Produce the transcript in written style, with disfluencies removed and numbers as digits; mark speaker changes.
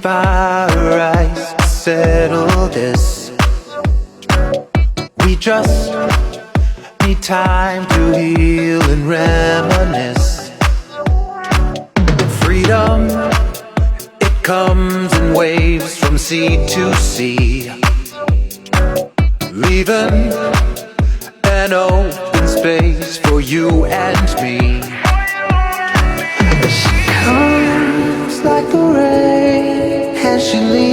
Speaker 1: keep our eyes to settle this. We just need time to heal and reminisce. Freedom, it comes in waves from sea to sea, leaving an open space for you and me. She comes like the rain and she leaves